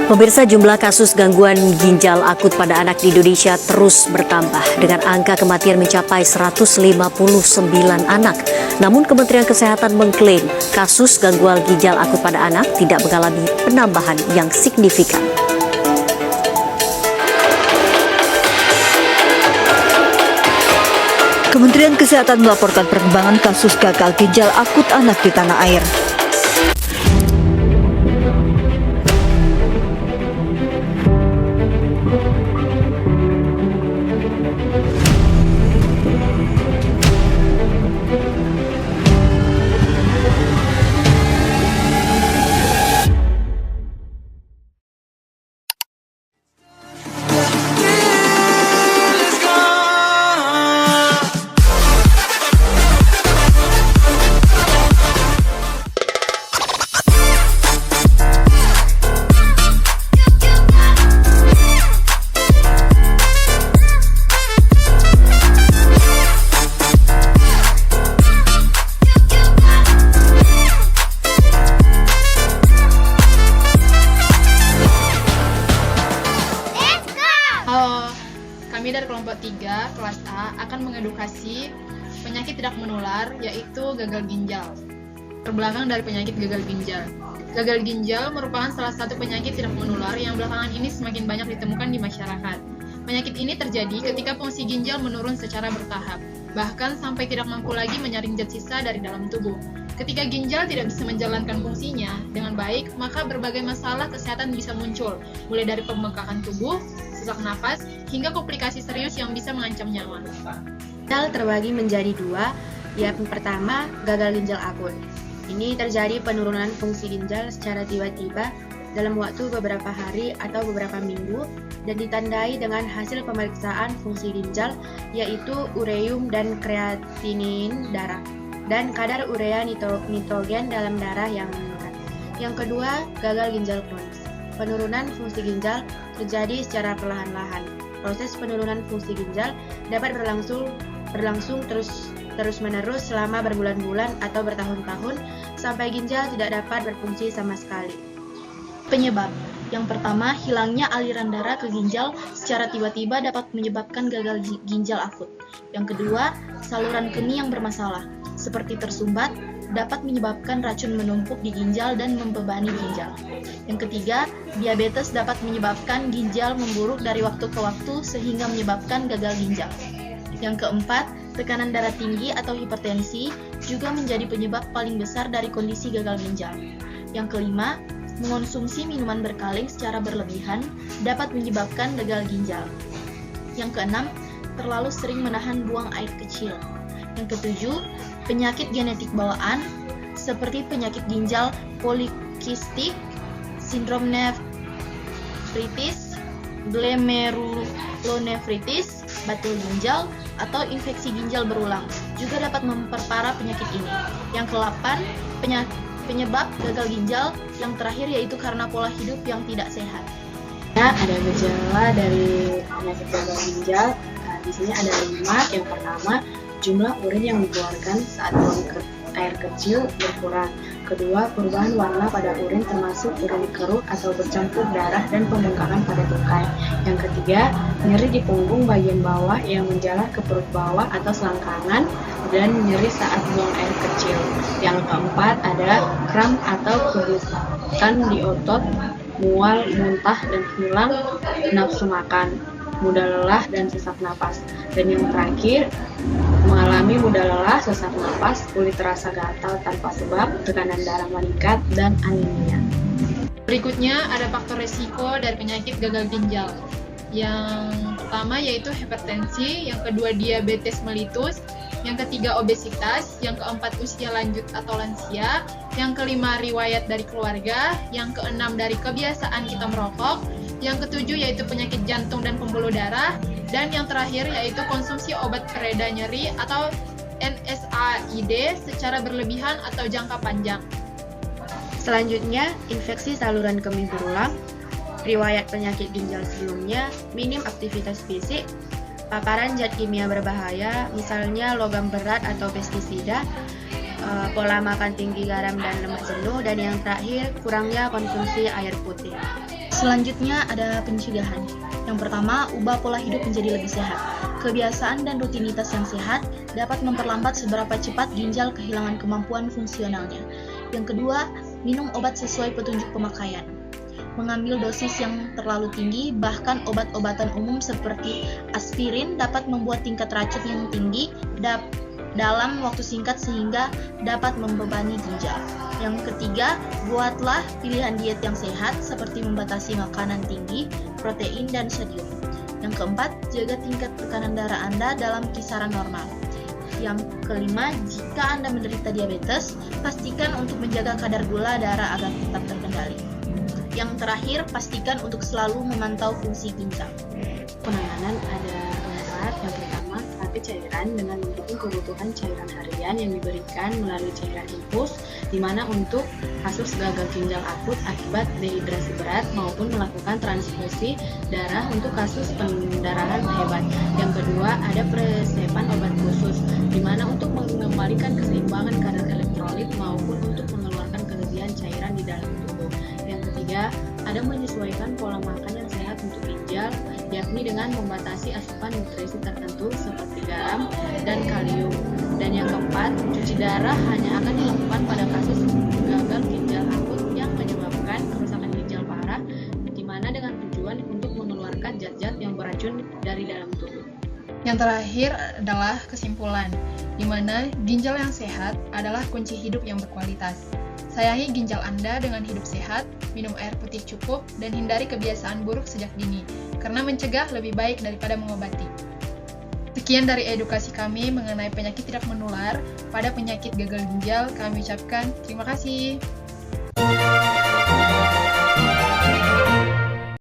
Pemirsa, jumlah kasus gangguan ginjal akut pada anak di Indonesia terus bertambah dengan angka kematian mencapai 159 anak. Namun Kementerian Kesehatan mengklaim kasus gangguan ginjal akut pada anak tidak mengalami penambahan yang signifikan. Kementerian Kesehatan melaporkan perkembangan kasus gagal ginjal akut anak di tanah air. Kami dari kelompok 3, kelas A, akan mengedukasi penyakit tidak menular, yaitu gagal ginjal. Terbelakang dari penyakit gagal ginjal. Gagal ginjal merupakan salah satu penyakit tidak menular yang belakangan ini semakin banyak ditemukan di masyarakat. Penyakit ini terjadi ketika fungsi ginjal menurun secara bertahap, bahkan sampai tidak mampu lagi menyaring zat sisa dari dalam tubuh. Ketika ginjal tidak bisa menjalankan fungsinya dengan baik, maka berbagai masalah kesehatan bisa muncul, mulai dari pembengkakan tubuh, sesak napas, hingga komplikasi serius yang bisa mengancam nyawa. Ginjal terbagi menjadi dua, yang pertama gagal ginjal akut. Ini terjadi penurunan fungsi ginjal secara tiba-tiba dalam waktu beberapa hari atau beberapa minggu dan ditandai dengan hasil pemeriksaan fungsi ginjal, yaitu ureum dan kreatinin darah dan kadar urea nitrogen dalam darah yang menurun. Yang kedua, gagal ginjal kronis. Penurunan fungsi ginjal terjadi secara perlahan-lahan. Proses penurunan fungsi ginjal dapat berlangsung terus-menerus selama berbulan-bulan atau bertahun-tahun sampai ginjal tidak dapat berfungsi sama sekali. Penyebab yang pertama, hilangnya aliran darah ke ginjal secara tiba-tiba dapat menyebabkan gagal ginjal akut. Yang kedua, saluran kemih yang bermasalah, seperti tersumbat, dapat menyebabkan racun menumpuk di ginjal dan membebani ginjal. Yang ketiga, diabetes dapat menyebabkan ginjal memburuk dari waktu ke waktu sehingga menyebabkan gagal ginjal. Yang keempat, tekanan darah tinggi atau hipertensi juga menjadi penyebab paling besar dari kondisi gagal ginjal. Yang kelima, mengonsumsi minuman berkaleng secara berlebihan dapat menyebabkan gagal ginjal. Yang keenam, terlalu sering menahan buang air kecil. Yang ketujuh, penyakit genetik bawaan seperti penyakit ginjal polikistik, sindrom nefritis, glomerulonefritis, batul ginjal, atau infeksi ginjal berulang juga dapat memperparah penyakit ini. Yang ke-8, penyebab gagal ginjal yang terakhir yaitu karena pola hidup yang tidak sehat. Ada gejala dari penyakit gagal ginjal. Di sini ada 5. Yang pertama, jumlah urin yang dikeluarkan saat buang air kecil berkurang. Kedua, perubahan warna pada urin termasuk urin keruh atau bercampur darah dan pembengkakan pada tungkai. Yang ketiga, nyeri di punggung bagian bawah yang menjalar ke perut bawah atau selangkangan dan nyeri saat buang air kecil. Yang keempat, ada kram atau kerutan di otot, mual, muntah dan hilang nafsu makan, mudah lelah dan sesak napas. Dan yang terakhir, mengalami mudah lelah, sesak napas, kulit terasa gatal tanpa sebab, tekanan darah meningkat, dan anemia. Berikutnya ada faktor resiko dari penyakit gagal ginjal. Yang pertama yaitu hipertensi, yang kedua diabetes mellitus, yang ketiga obesitas, yang keempat usia lanjut atau lansia, yang kelima riwayat dari keluarga, yang keenam dari kebiasaan kita merokok, yang ketujuh yaitu penyakit jantung dan pembuluh darah, dan yang terakhir yaitu konsumsi obat pereda nyeri atau NSAID secara berlebihan atau jangka panjang. Selanjutnya, infeksi saluran kemih berulang, riwayat penyakit ginjal sebelumnya, minim aktivitas fisik, paparan zat kimia berbahaya, misalnya logam berat atau pestisida, pola makan tinggi garam dan lemak jenuh, dan yang terakhir kurangnya konsumsi air putih. Selanjutnya ada pencegahan. Yang pertama, ubah pola hidup menjadi lebih sehat. Kebiasaan dan rutinitas yang sehat dapat memperlambat seberapa cepat ginjal kehilangan kemampuan fungsionalnya. Yang kedua, minum obat sesuai petunjuk pemakaian. Mengambil dosis yang terlalu tinggi, bahkan obat-obatan umum seperti aspirin dapat membuat tingkat racun yang tinggi dalam waktu singkat sehingga dapat membebani ginjal. Yang ketiga, buatlah pilihan diet yang sehat seperti membatasi makanan tinggi, protein, dan sodium. Yang keempat, jaga tingkat tekanan darah Anda dalam kisaran normal. Yang kelima, jika Anda menderita diabetes, pastikan untuk menjaga kadar gula darah agar tetap terkendali. Yang terakhir, pastikan untuk selalu memantau fungsi ginjal. Penanganan ada 4. Yang pertama, terapi cairan dengan mendukung kebutuhan cairan harian yang diberikan melalui cairan infus, di mana untuk kasus gagal ginjal akut akibat dehidrasi berat maupun melakukan transfusi darah untuk kasus pendarahan hebat. Yang kedua, ada peresepan obat khusus, di mana untuk mengembalikan keseimbangan kadar elektrolit maupun untuk mengeluarkan kelebihan cairan di dalam tubuh. Yang ketiga, ada menyesuaikan pola makan yang sehat untuk ginjal, yakni dengan membatasi asupan nutrisi tertentu seperti garam dan kalium. Dan yang keempat, cuci darah hanya akan dilakukan pada kasus gagal ginjal akut yang menyebabkan kerusakan ginjal parah, di mana dengan tujuan untuk mengeluarkan zat-zat yang beracun dari dalam tubuh. Yang terakhir adalah kesimpulan, di mana ginjal yang sehat adalah kunci hidup yang berkualitas. Sayangi ginjal Anda dengan hidup sehat, minum air putih cukup, dan hindari kebiasaan buruk sejak dini, karena mencegah lebih baik daripada mengobati. Sekian dari edukasi kami mengenai penyakit tidak menular pada penyakit gagal ginjal. Kami ucapkan terima kasih.